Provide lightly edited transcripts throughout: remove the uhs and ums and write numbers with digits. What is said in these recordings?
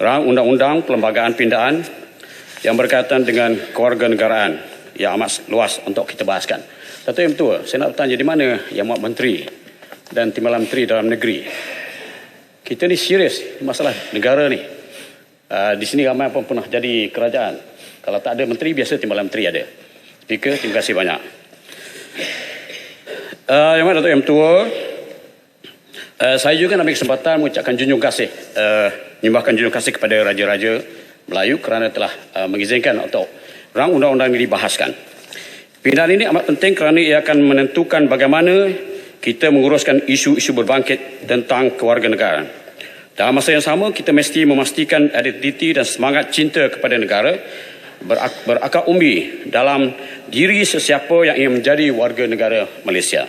Rang Undang-Undang Perlembagaan Pindaan yang berkaitan dengan kewarganegaraan yang amat luas untuk kita bahaskan. Datuk Yang Ketua, saya nak bertanya di mana Yang Amat Menteri dan Timbalan Menteri Dalam Negeri. Kita ni serius masalah negara ni. Di sini ramai pun pernah jadi kerajaan. Kalau tak ada menteri, biasa Timbalan Menteri ada. Speaker, terima kasih banyak. Yang mana Datuk Yang Ketua, saya juga nak ambil kesempatan mengucapkan junjung kasih, menyembahkan junjung kasih kepada Raja-Raja Melayu kerana telah mengizinkan untuk rang undang-undang ini dibahaskan. Pindaan ini amat penting kerana ia akan menentukan bagaimana kita menguruskan isu-isu berbangkit tentang kewarganegaraan. Dalam masa yang sama, kita mesti memastikan identiti dan semangat cinta kepada negara berakar umbi dalam diri sesiapa yang ingin menjadi warga negara Malaysia.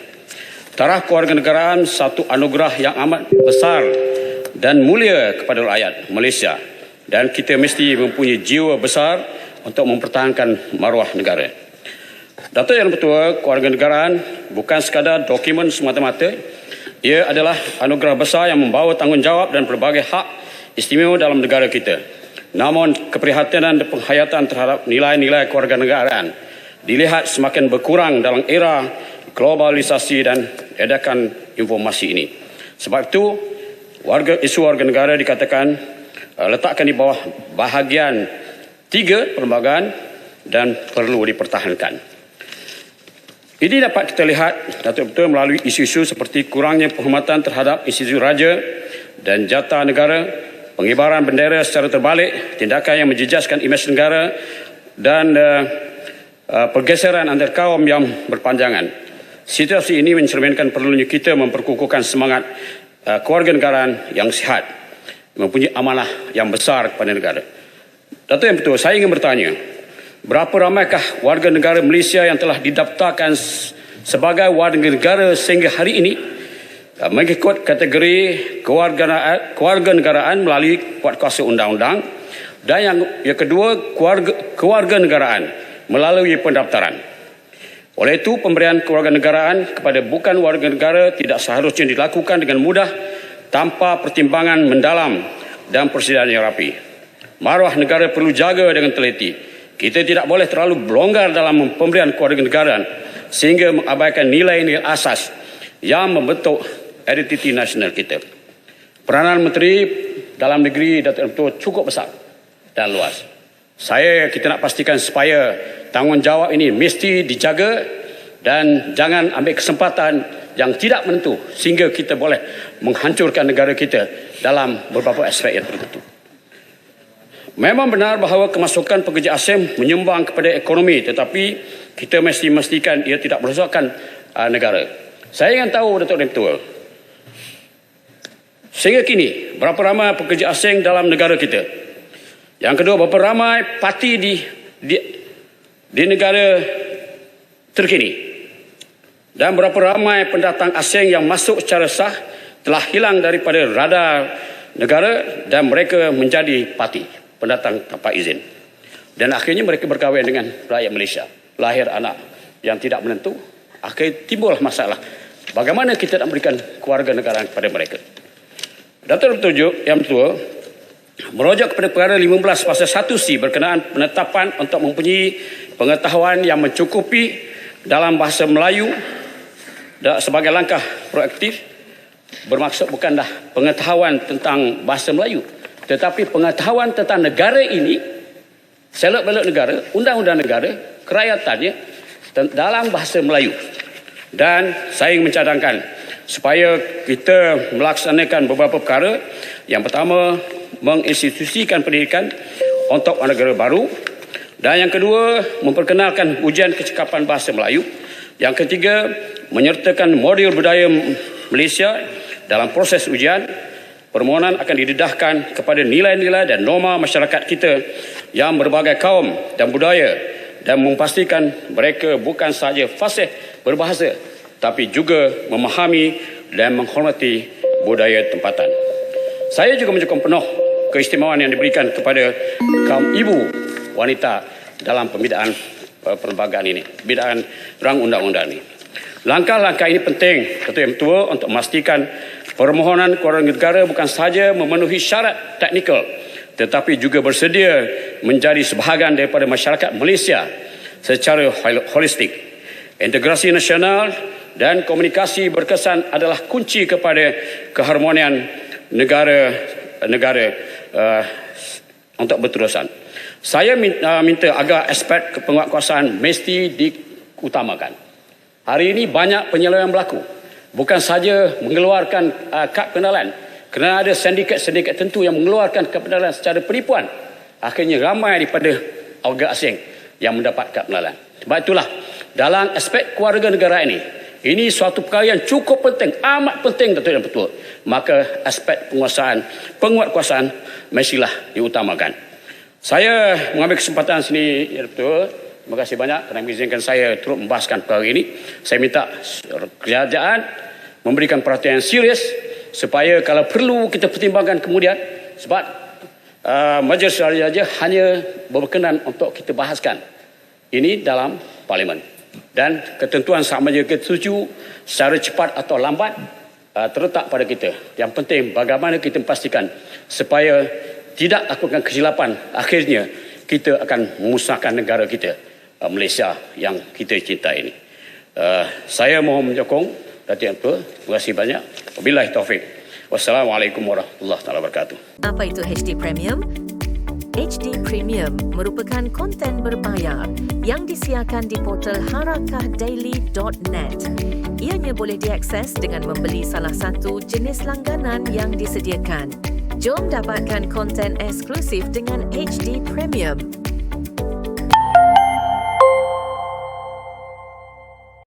Taraf kewarganegaraan satu anugerah yang amat besar dan mulia kepada rakyat Malaysia, dan kita mesti mempunyai jiwa besar untuk mempertahankan maruah negara. Datuk Yang Ketua, kewarganegaraan bukan sekadar dokumen semata-mata. Ia adalah anugerah besar yang membawa tanggungjawab dan pelbagai hak istimewa dalam negara kita. Namun keprihatinan dan penghayatan terhadap nilai-nilai kewarganegaraan dilihat semakin berkurang dalam era globalisasi dan edakan informasi ini. Sebab itu, isu warga negara dikatakan letakkan di bawah bahagian 3 perlembagaan dan perlu dipertahankan. Ini dapat kita lihat Datuk Betul melalui isu-isu seperti kurangnya penghormatan terhadap institusi raja dan jata negara, pengibaran bendera secara terbalik, tindakan yang menjejaskan imej negara dan pergeseran antar kaum yang berpanjangan. Situasi ini mencerminkan perlunya kita memperkukuhkan semangat kewarganegaraan yang sihat, mempunyai amanah yang besar kepada negara. Datuk Yang Betul, saya ingin bertanya, berapa ramaikah warga negara Malaysia yang telah didaftarkan sebagai warga negara sehingga hari ini mengikut kategori kewarganegaraan melalui kuasa undang-undang, dan yang kedua kewarganegaraan melalui pendaftaran. Oleh itu, pemberian kewarganegaraan kepada bukan warga negara tidak seharusnya dilakukan dengan mudah tanpa pertimbangan mendalam dan persediaan yang rapi. Maruah negara perlu jaga dengan teliti. Kita tidak boleh terlalu berlonggar dalam pemberian kewarganegaraan sehingga mengabaikan nilai-nilai asas yang membentuk identiti nasional kita. Peranan Menteri Dalam Negeri Datuk Yang cukup besar dan luas. Kita nak pastikan supaya tanggungjawab ini mesti dijaga dan jangan ambil kesempatan yang tidak menentu sehingga kita boleh menghancurkan negara kita dalam beberapa aspek yang tertentu. Memang benar bahawa kemasukan pekerja asing menyumbang kepada ekonomi, tetapi kita mesti memastikan ia tidak merosakkan negara. Saya ingin tahu, Datuk Yang Ketua, sehingga kini berapa ramai pekerja asing dalam negara kita? Yang kedua, berapa ramai parti di negara terkini? Dan berapa ramai pendatang asing yang masuk secara sah telah hilang daripada radar negara dan mereka menjadi parti pendatang tanpa izin. Dan akhirnya mereka berkahwin dengan rakyat Malaysia. Lahir anak yang tidak menentu. Akhirnya timbul masalah. Bagaimana kita nak berikan kewarganegaraan kepada mereka? Datuk Yang Ketua merujuk kepada perkara 15 pasal 1C berkenaan penetapan untuk mempunyai pengetahuan yang mencukupi dalam bahasa Melayu sebagai langkah proaktif, bermaksud bukanlah pengetahuan tentang bahasa Melayu, tetapi pengetahuan tentang negara ini, selok-belok negara, undang-undang negara, kerajaatannya dalam bahasa Melayu. Dan saya ingin mencadangkan supaya kita melaksanakan beberapa perkara. Yang pertama, menginstitusikan pendidikan untuk negara baru. Dan yang kedua, memperkenalkan ujian kecekapan bahasa Melayu. Yang ketiga, menyertakan modul budaya Malaysia dalam proses ujian. Permohonan akan didedahkan kepada nilai-nilai dan norma masyarakat kita yang berbagai kaum dan budaya dan memastikan mereka bukan sahaja fasih berbahasa tapi juga memahami dan menghormati budaya tempatan. Saya juga menyokong penuh keistimewaan yang diberikan kepada kaum ibu wanita dalam pembinaan perlembagaan ini, pembinaan rang undang-undang ini. Langkah-langkah ini penting, Ketua Yang Ketua, untuk memastikan permohonan kewarganegaraan bukan sahaja memenuhi syarat teknikal tetapi juga bersedia menjadi sebahagian daripada masyarakat Malaysia secara holistik. Integrasi nasional dan komunikasi berkesan adalah kunci kepada keharmonian negara untuk berterusan. Saya minta agar aspek penguatkuasaan mesti diutamakan. Hari ini banyak penyeleweng berlaku. Bukan saja mengeluarkan kad pengenalan, kerana ada sindiket-sindiket tertentu yang mengeluarkan kad pengenalan secara penipuan. Akhirnya ramai daripada warga asing yang mendapat kad pengenalan. Sebab itulah dalam aspek keluarga negara ini suatu perkara yang cukup penting, amat penting Datuk dan Pertua. Maka aspek penguatkuasaan mestilah diutamakan. Saya mengambil kesempatan sini, Ya Pertua. Terima kasih banyak kerana mengizinkan saya turut membahaskan perkara ini. Saya minta kerajaan memberikan perhatian yang serius supaya kalau perlu kita pertimbangkan kemudian, sebab Majlis Raja hanya berkenan untuk kita bahaskan ini dalam Parlimen, dan ketentuan sama saja kita setuju secara cepat atau lambat terletak pada kita. Yang penting bagaimana kita memastikan supaya tidak lakukan kesilapan, akhirnya kita akan memusnahkan negara kita, Malaysia yang kita cintai ini. Saya mohon menyokong Datuk Pertua. Terima kasih banyak. Wabillahi taufik. Wassalamualaikum warahmatullahi wabarakatuh. Apa itu HD Premium? HD Premium merupakan konten berbayar yang disiarkan di portal harakahdaily.net. Ianya boleh diakses dengan membeli salah satu jenis langganan yang disediakan. Jom dapatkan konten eksklusif dengan HD Premium.